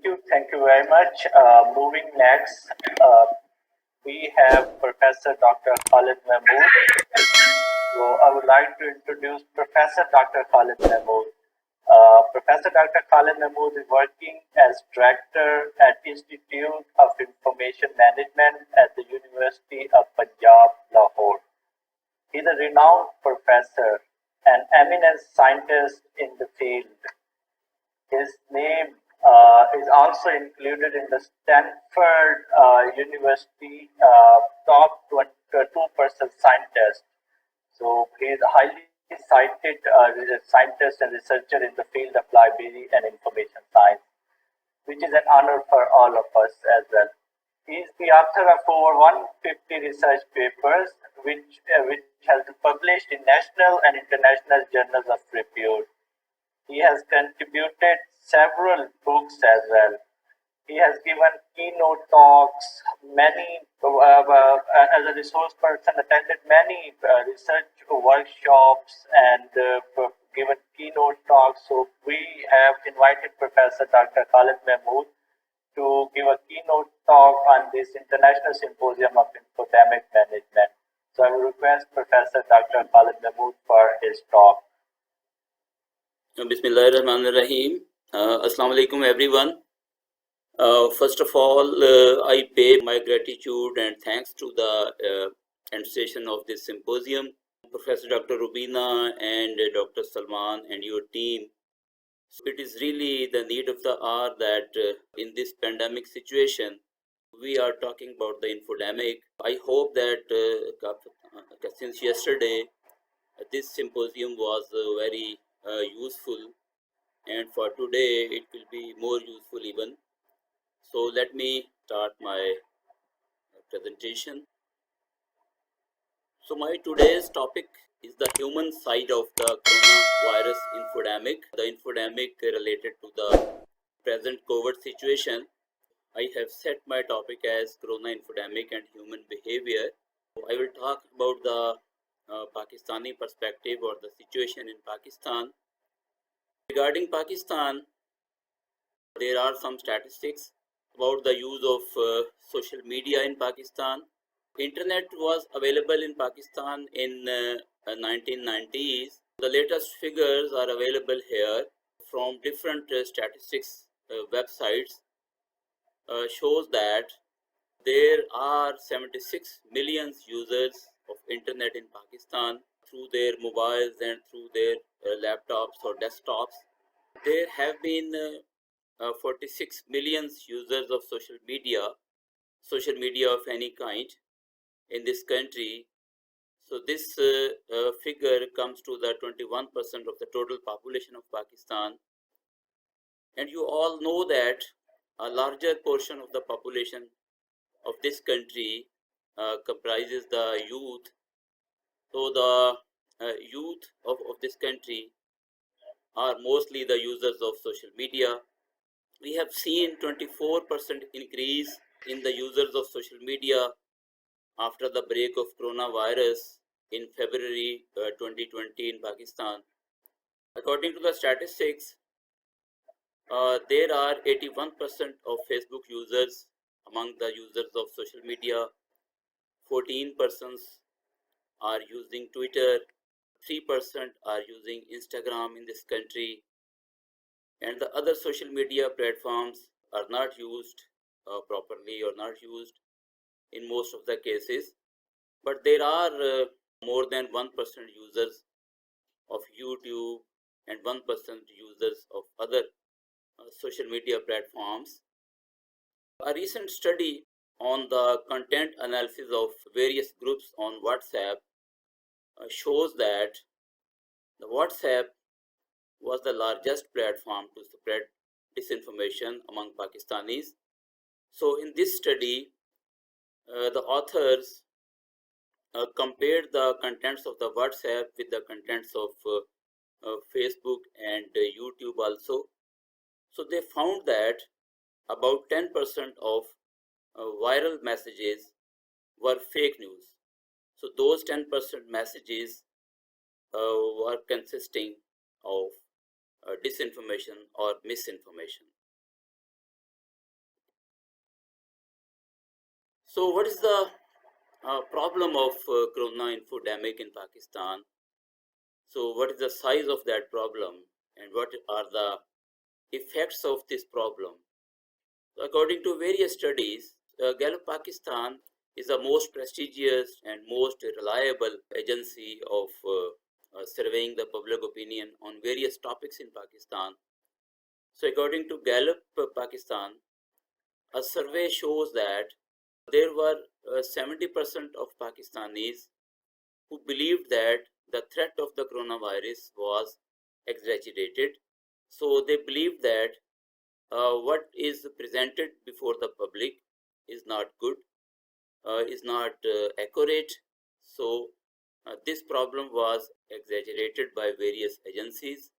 Thank you very much. Moving next, we have Professor Dr. Khalid Mahmood. So I would like to introduce Professor Dr. Khalid Mahmood. Professor Dr. Khalid Mahmood is working as director at Institute of Information Management at the University of Punjab, Lahore. He is a renowned professor and eminent scientist in the field. His name is also included in the Stanford University top 2% scientist. So he is a highly cited scientist and researcher in the field of library and information science, which is an honor for all of us as well. He is the author of over 150 research papers, which has been published in national and international journals of repute. He has contributed several books as well. He has given keynote talks, as a resource person, attended many research workshops and given keynote talks. So we have invited Professor Dr. Khalid Mahmood to give a keynote talk on this International Symposium of Infodemic Management. So I will request Professor Dr. Khalid Mahmood for his talk. Bismillahirrahmanirrahim. Assalamu alaikum everyone. First of all, I pay my gratitude and thanks to the administration of this symposium, Professor Dr. Rubina and Dr. Salman and your team. So it is really the need of the hour that in this pandemic situation, we are talking about the infodemic. I hope that since yesterday, this symposium was very useful, and for today it will be more useful even. So let me start my presentation. So my today's topic is the human side of the coronavirus infodemic, the infodemic related to the present COVID situation. I have set my topic as corona infodemic and human behavior. I will talk about the Pakistani perspective or the situation in Pakistan. Regarding Pakistan, there are some statistics about the use of social media in Pakistan. Internet was available in Pakistan in 1990s. The latest figures are available here from different statistics websites. Shows that there are 76 million users of internet in Pakistan through their mobiles and through their laptops or desktops. There have been 46 million users of social media of any kind in this country. So this figure comes to the 21% of the total population of Pakistan. And you all know that a larger portion of the population of this country comprises the youth. So the youth of this country are mostly the users of social media. We have seen 24% increase in the users of social media after the break of coronavirus in February 2020 in Pakistan. According to the statistics, there are 81% of Facebook users among the users of social media. 14% are using Twitter. 3% are using Instagram in this country. And the other social media platforms are not used properly or not used in most of the cases. But there are more than 1% users of YouTube and 1% users of other social media platforms. A recent study on the content analysis of various groups on WhatsApp shows that the WhatsApp was the largest platform to spread disinformation among Pakistanis. So in this study, the authors compared the contents of the WhatsApp with the contents of Facebook and YouTube also. So they found that about 10% of viral messages were fake news. So those 10% messages were consisting of disinformation or misinformation. So, what is the problem of corona infodemic in Pakistan? So, what is the size of that problem, and what are the effects of this problem? So according to various studies, Gallup Pakistan is the most prestigious and most reliable agency of surveying the public opinion on various topics in Pakistan. So according to Gallup Pakistan, a survey shows that there were 70% of Pakistanis who believed that the threat of the coronavirus was exaggerated. So they believed that what is presented before the public is not good, is not accurate. So this problem was exaggerated by various agencies,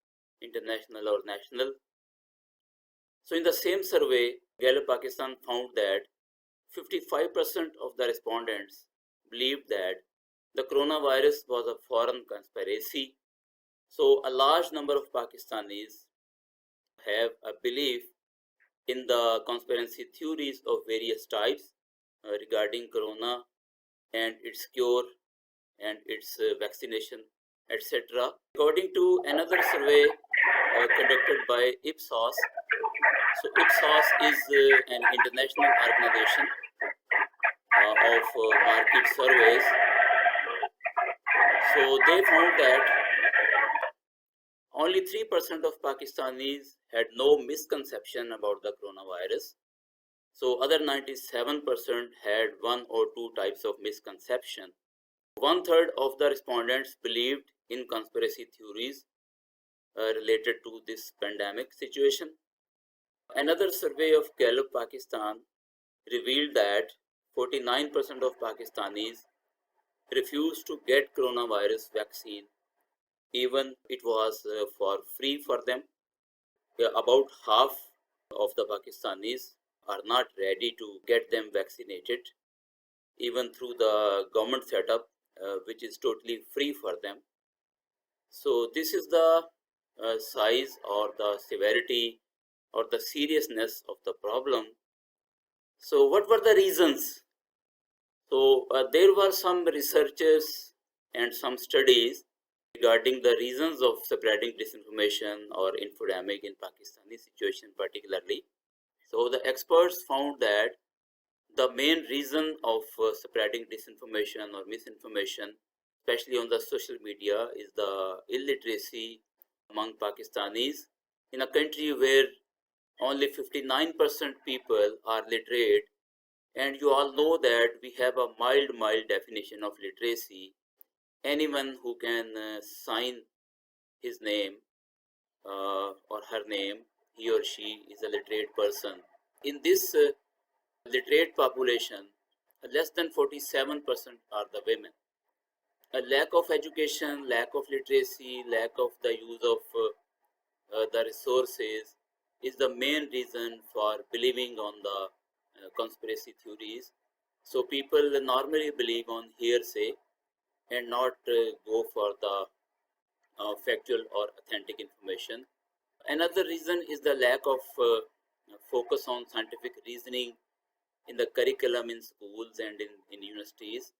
international or national. So in the same survey, Gallup Pakistan found that 55% of the respondents believed that the coronavirus was a foreign conspiracy. So a large number of Pakistanis have a belief in the conspiracy theories of various types regarding corona and its cure and its vaccination, etc. According to another survey conducted by Ipsos, so Ipsos is an international organization of market surveys. So they found that only 3% of Pakistanis had no misconception about the coronavirus. So other 97% had one or two types of misconception. One third of the respondents believed in conspiracy theories related to this pandemic situation. Another survey of Gallup Pakistan revealed that 49% of Pakistanis refused to get coronavirus vaccine even it was for free for them. About half of the Pakistanis are not ready to get them vaccinated even through the government setup which is totally free for them. So this is the size or the severity or the seriousness of the problem. So what were the reasons? So there were some researchers and some studies regarding the reasons of spreading disinformation or infodemic in Pakistani situation particularly. So the experts found that the main reason of spreading disinformation or misinformation, especially on the social media, is the illiteracy among Pakistanis. In a country where only 59% people are literate, and you all know that we have a mild definition of literacy. Anyone who can sign his name or her name, he or she is a literate person. In this literate population, less than 47% are the women. A lack of education, lack of literacy, lack of the use of the resources is the main reason for believing on the conspiracy theories. So people normally believe on hearsay and not go for the factual or authentic information. Another reason is the lack of focus on scientific reasoning in the curriculum in schools and in universities.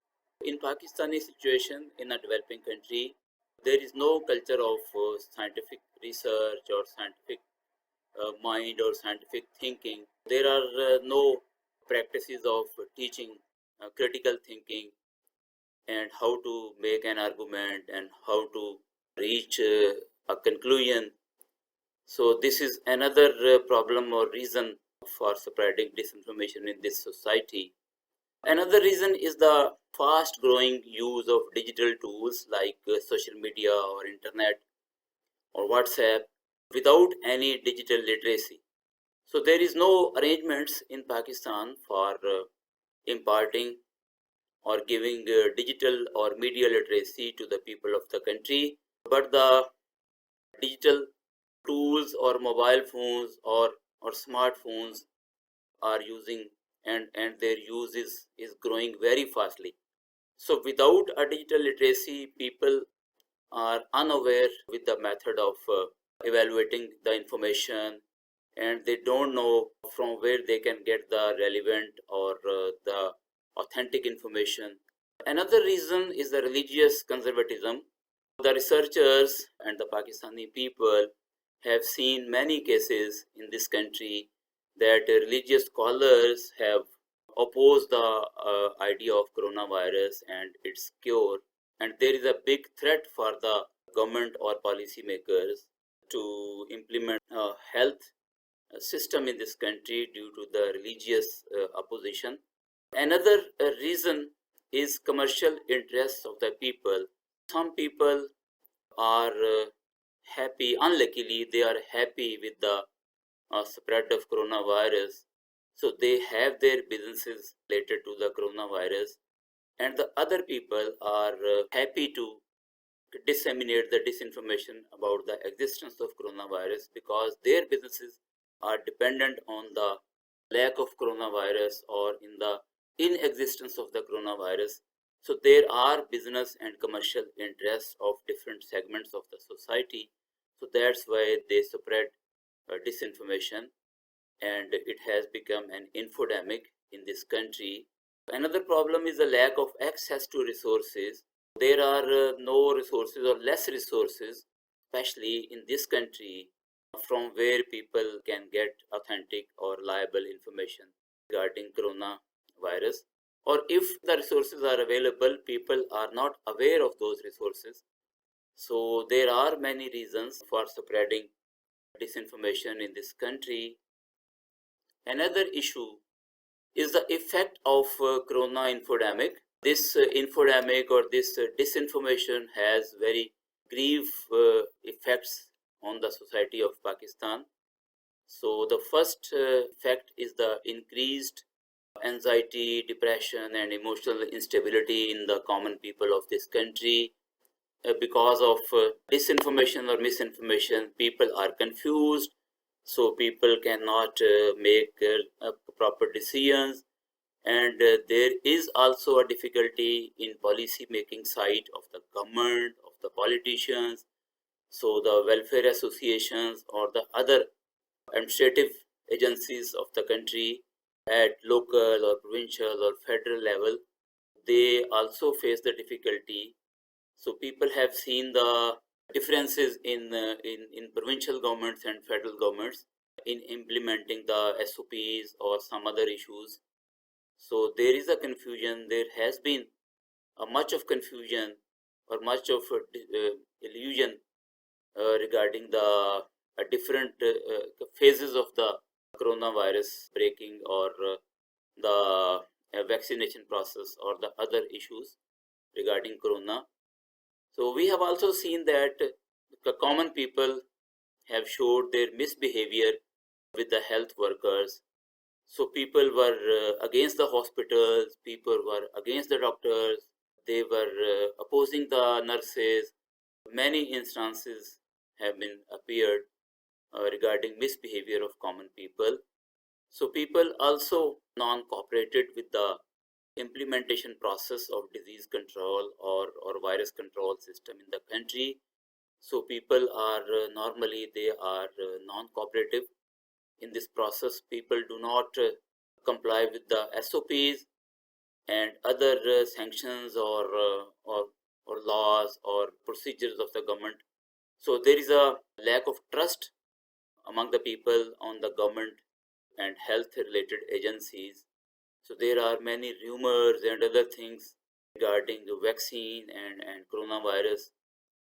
In Pakistani situation, in a developing country, there is no culture of scientific research or scientific mind or scientific thinking. There are no practices of teaching critical thinking and how to make an argument and how to reach a conclusion. So this is another problem or reason for spreading disinformation in this society. Another reason is the fast growing use of digital tools like social media or internet or WhatsApp without any digital literacy. So there is no arrangements in Pakistan for imparting or giving digital or media literacy to the people of the country, but the digital tools or mobile phones or smartphones are using and their use is growing very fastly. So without a digital literacy, people are unaware with the method of evaluating the information, and they don't know from where they can get the relevant or the authentic information. Another reason is the religious conservatism. The researchers and the Pakistani people have seen many cases in this country that religious scholars have opposed the idea of coronavirus and its cure, and there is a big threat for the government or policymakers to implement a health system in this country due to the religious opposition. Another reason is commercial interests of the people. Some people are happy, unluckily, they are happy with the spread of coronavirus. So they have their businesses related to the coronavirus, and the other people are happy to disseminate the disinformation about the existence of coronavirus because their businesses are dependent on the lack of coronavirus or in the inexistence of the coronavirus. So there are business and commercial interests of different segments of the society. So that's why they spread disinformation, and it has become an infodemic in this country. Another problem is the lack of access to resources. There are no resources or less resources, especially in this country, from where people can get authentic or reliable information regarding coronavirus. Or if the resources are available, people are not aware of those resources. So there are many reasons for spreading disinformation in this country. Another issue is the effect of corona infodemic. This infodemic or this disinformation has very grave effects on the society of Pakistan. So the first effect is the increased anxiety, depression, and emotional instability in the common people of this country. Because of disinformation or misinformation, people are confused, so people cannot make proper decisions, and there is also a difficulty in policy making side of the government, of the politicians. So the welfare associations or the other administrative agencies of the country at local or provincial or federal level, they also face the difficulty. So people have seen the differences in provincial governments and federal governments in implementing the SOPs or some other issues. So there is a confusion. There has been much of confusion or much of illusion regarding the different phases of the coronavirus breaking or the vaccination process or the other issues regarding corona. So we have also seen that the common people have showed their misbehavior with the health workers. So people were against the hospitals, people were against the doctors, they were opposing the nurses. Many instances have been appeared regarding misbehavior of common people. So people also non-cooperated with the implementation process of disease control or virus control system in the country. So people are normally they are non-cooperative in this process. People do not comply with the SOPs and other sanctions or laws or procedures of the government. So there is a lack of trust among the people on the government and health related agencies. So there are many rumors and other things regarding the vaccine and coronavirus.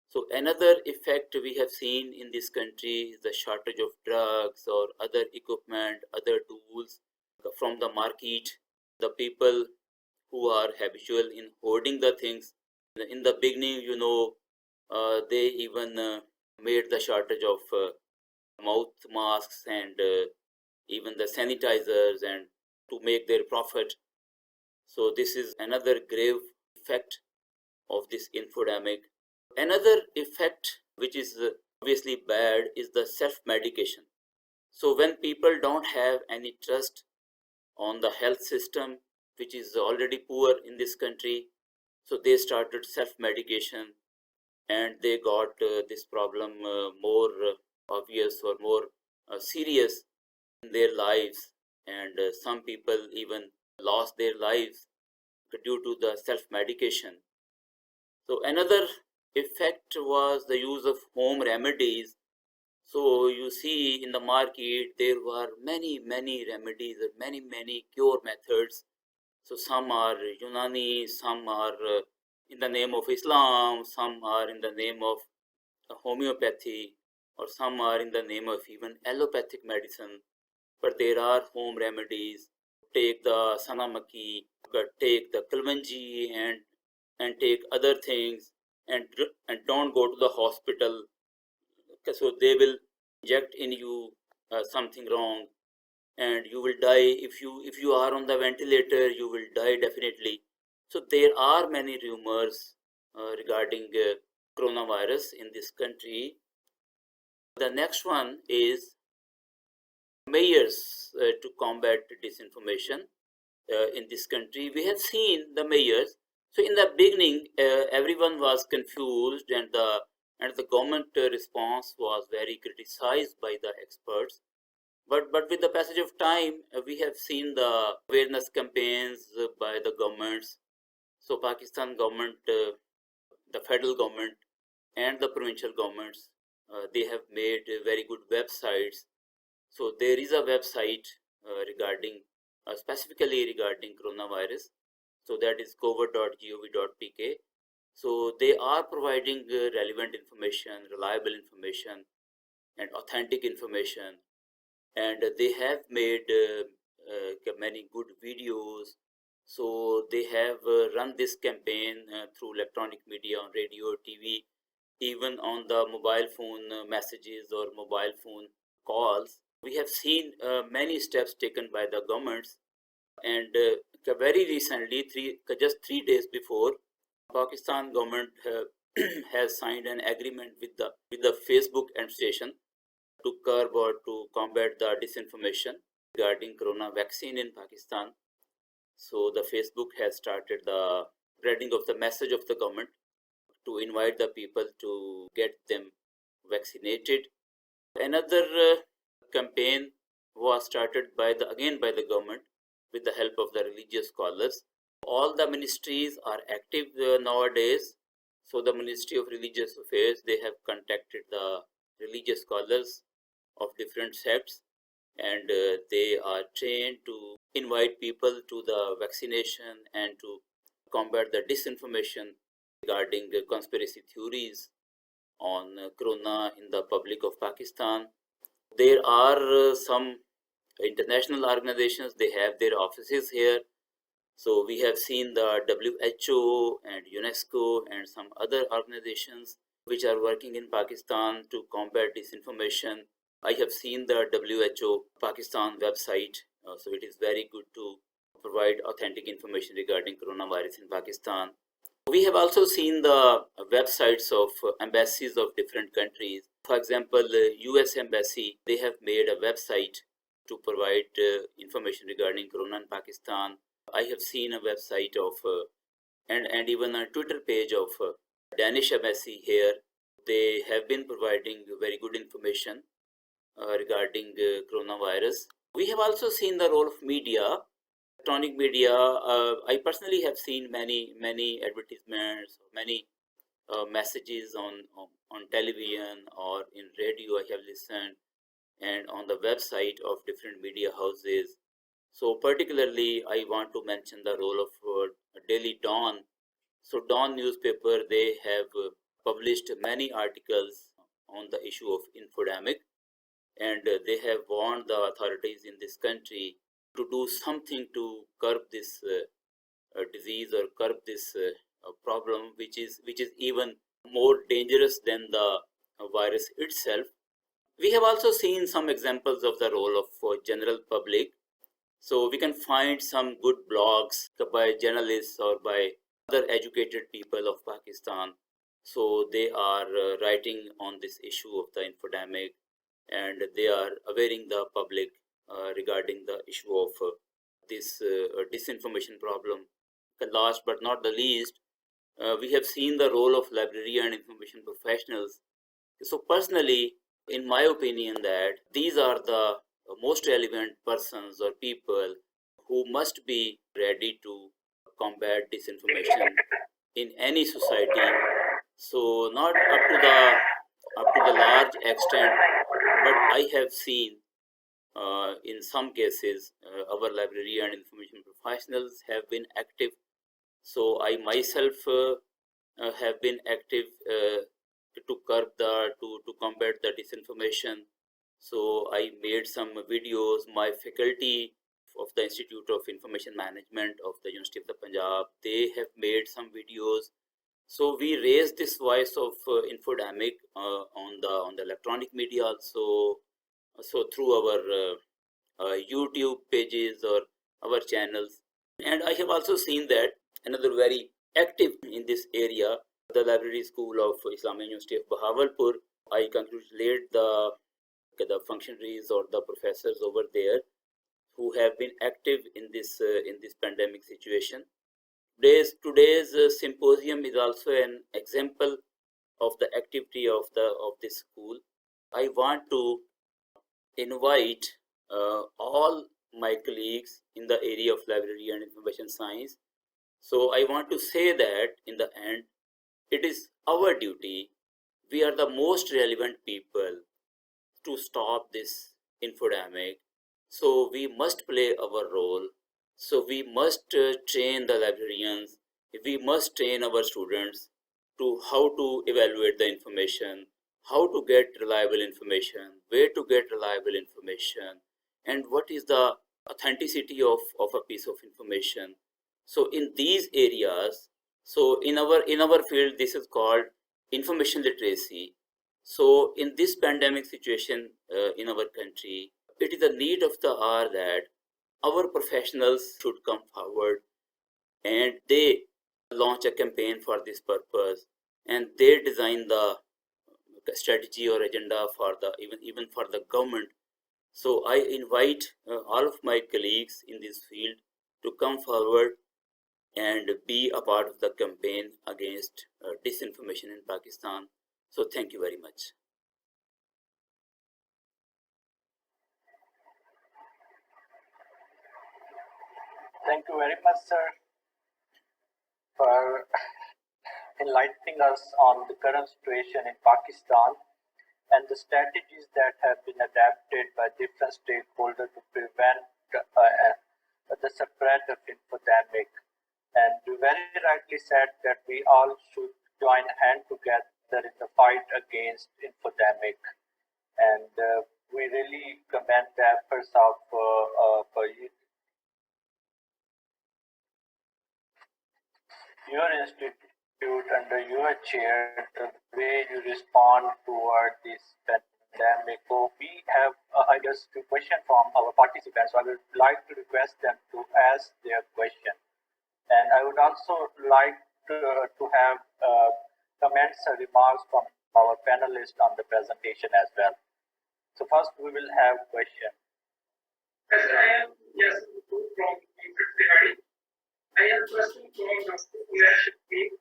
So another effect we have seen in this country is the shortage of drugs or other equipment, other tools from the market. The people who are habitual in hoarding the things, in the beginning, they even made the shortage of mouth masks and even the sanitizers and to make their profit. So this is another grave effect of this infodemic. Another effect which is obviously bad is the self-medication. So when people don't have any trust on the health system, which is already poor in this country, so they started self-medication and they got this problem more obvious or more serious in their lives, and some people even lost their lives due to the self-medication. So another effect was the use of home remedies. So you see in the market there were many remedies, many cure methods. So some are Unani, some are in the name of Islam, some are in the name of homeopathy, or some are in the name of even allopathic medicine. But there are home remedies. Take the sanamaki, take the kalvanji, and take other things, and don't go to the hospital. So they will inject in you something wrong, and you will die. If you are on the ventilator, you will die definitely. So there are many rumors regarding coronavirus in this country. The next one is measures to combat disinformation in this country. We have seen the measures. So in the beginning, everyone was confused, and the government response was very criticized by the experts. But with the passage of time, we have seen the awareness campaigns by the governments. So Pakistan government, the federal government, and the provincial governments, they have made very good websites. So there is a website regarding specifically regarding coronavirus. So that is covid.gov.pk. So they are providing relevant information, reliable information, and authentic information. And they have made many good videos. So they have run this campaign through electronic media, on radio, TV, even on the mobile phone messages or mobile phone calls. We have seen many steps taken by the governments, and very recently, just 3 days before, Pakistan government has signed an agreement with the Facebook administration to curb or to combat the disinformation regarding corona vaccine in Pakistan. So the Facebook has started the spreading of the message of the government to invite the people to get them vaccinated. Another campaign was started by the government with the help of the religious scholars. All the ministries are active nowadays. So the Ministry of Religious Affairs, they have contacted the religious scholars of different sects, and they are trained to invite people to the vaccination and to combat the disinformation regarding conspiracy theories on corona in the public of Pakistan. There are some international organizations, they have their offices here. So we have seen the WHO and UNESCO and some other organizations which are working in Pakistan to combat disinformation. I have seen the WHO Pakistan website, so it is very good to provide authentic information regarding coronavirus in Pakistan. We have also seen the websites of embassies of different countries. For example, the US Embassy, they have made a website to provide information regarding corona in Pakistan. I have seen a website of and even a Twitter page of Danish Embassy here. They have been providing very good information regarding coronavirus. We have also seen the role of media, electronic media. I personally have seen many advertisements, many messages on television or in radio. I have listened, and on the website of different media houses. So particularly, I want to mention the role of Daily Dawn. So Dawn newspaper, they have published many articles on the issue of infodemic, and they have warned the authorities in this country to do something to curb this disease or curb this problem, which is even more dangerous than the virus itself. We have also seen some examples of the role of general public. So we can find some good blogs by journalists or by other educated people of Pakistan. So they are writing on this issue of the infodemic, and they are awareing the public regarding the issue of this disinformation problem. The last but not the least, we have seen the role of librarian and information professionals. So personally, in my opinion, that these are the most relevant persons or people who must be ready to combat disinformation in any society. So not up to the large extent, but I have seen in some cases our library and information professionals have been active. So I myself have been active to curb to combat the disinformation. So I made some videos. My faculty of the Institute of Information Management of the University of the Punjab, they have made some videos. So we raised this voice of infodemic on the electronic media also. So through our YouTube pages or our channels, and I have also seen that another very active in this area, the Library School of Islamic University of Bahawalpur. I congratulate the functionaries or the professors over there who have been active in this pandemic situation. Today's symposium is also an example of the activity of this school. I want to invite all my colleagues in the area of library and information science. So I want to say that in the end, it is our duty. We are the most relevant people to stop this infodemic. So we must play our role. So we must train the librarians. We must train our students to how to evaluate the information, how to get reliable information, where to get reliable information, and what is the authenticity of a piece of information. So in these areas, so in our field, this is called information literacy. So in this pandemic situation in our country, it is the need of the hour that our professionals should come forward and they launch a campaign for this purpose, and they design the strategy or agenda for the even for the government. So I invite all of my colleagues in this field to come forward and be a part of the campaign against disinformation in Pakistan. So thank you very much. Thank you very much, sir, for enlightening us on the current situation in Pakistan and the strategies that have been adapted by different stakeholders to prevent the spread of infodemic. And you very rightly said that we all should join hand together in the fight against infodemic. And we really commend the efforts of your institute under your chair, the way you respond toward this pandemic. So we have, I guess, a question from our participants. So I would like to request them to ask their question. And I would also like to have comments or remarks from our panelists on the presentation as well. So first we will have question. Yes, I am from Cincinnati. I am question from Dr. Umesh Shakti.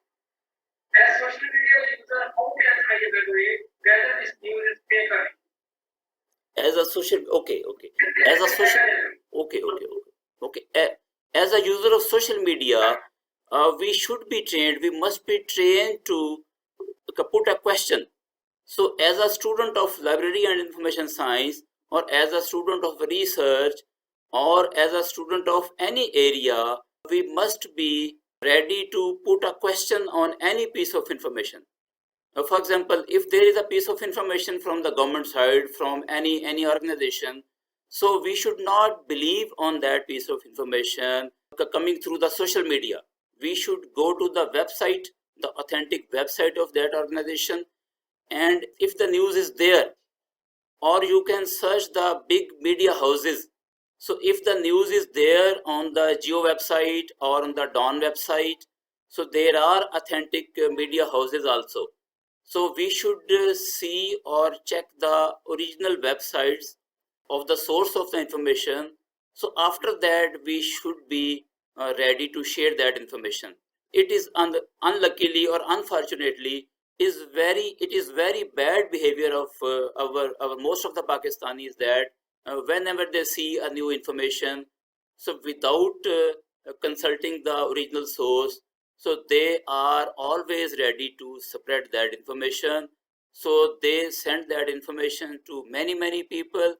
As social media user, how can I evaluate whether this news is fake or not? As a social, as a social, as a user of social media, we should be trained. We must be trained to put a question. So as a student of library and information science, or as a student of research, or as a student of any area, we must be ready to put a question on any piece of information. For example, if there is a piece of information from the government side, from any organization, so we should not believe on that piece of information coming through the social media. We should go to the website, the authentic website of that organization, and if the news is there, or you can search the big media houses. So if the news is there on the Geo website or on the Dawn website, so there are authentic media houses also. So we should see or check the original websites of the source of the information. So after that, we should be ready to share that information. It is unluckily or unfortunately it is very bad behavior of our most of the Pakistanis that whenever they see a new information, so without consulting the original source. So they are always ready to spread that information. So they send that information to many people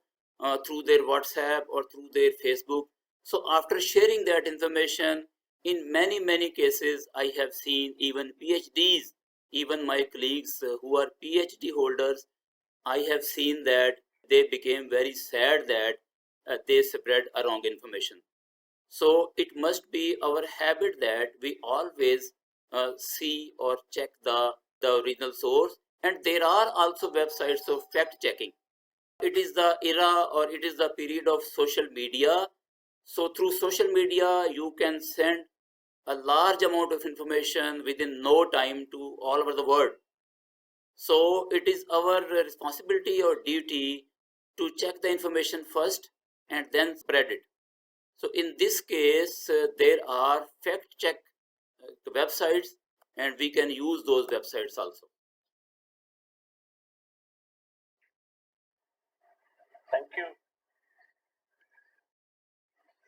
through their WhatsApp or through their Facebook. So after sharing that information, in many cases, I have seen even PhDs, even my colleagues who are PhD holders, I have seen that they became very sad that they spread a wrong information. So it must be our habit that we always see or check the original source. And there are also websites of fact checking. It is the era or it is the period of social media. So through social media, you can send a large amount of information within no time to all over the world. So it is our responsibility or duty to check the information first and then spread it. So in this case, there are fact check websites, and we can use those websites also. Thank you.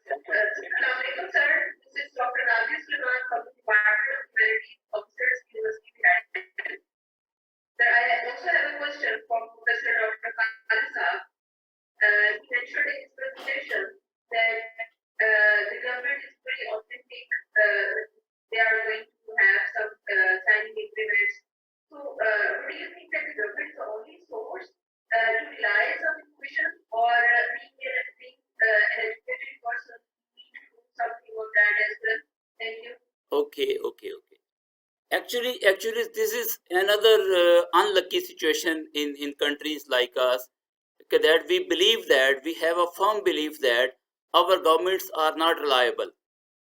Thank you. Assalamualaikum, sir. This is Dr. Rajesh Liman from the Department of Humanities, Officers, University Head. Sir, I also have a question from Professor Dr. Khalid Saab. He mentioned in his presentation that the government is very authentic. They are going to have some signing agreements. So, do you think that the government is the only source to rely on information, or being an educated person, we need to do something on that as well? Thank you. Okay. Actually, this is another unlucky situation in countries like us, that we believe that we have a firm belief that our governments are not reliable.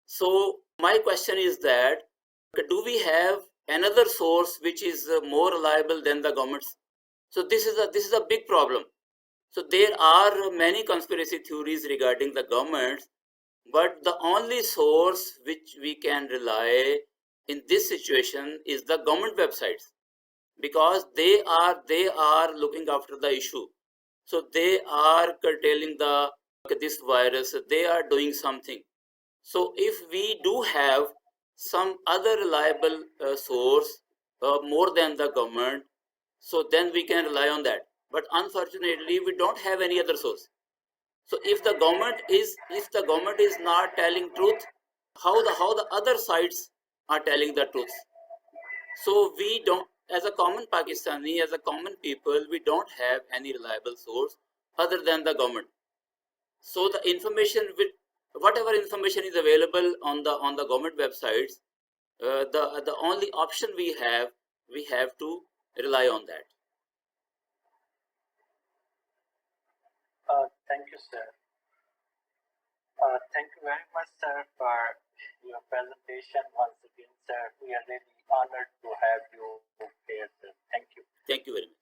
So my question is that, do we have another source which is more reliable than the governments? So this is a big problem. So there are many conspiracy theories regarding the governments, but the only source which we can rely in this situation is the government websites, because they are looking after the issue. So they are curtailing this virus, they are doing something. So if we do have some other reliable source more than the government, so then we can rely on that. But unfortunately, we don't have any other source. So if the government is not telling truth, how the other sides are telling the truth? So we don't, as a common Pakistani, as a common people, we don't have any reliable source other than the government. So the information with whatever information is available on the government websites, the only option we have to rely on that. Thank you, sir. Thank you very much, sir, for your presentation. Once again, sir, we are really honored to have you here, sir. Thank you. Thank you very much.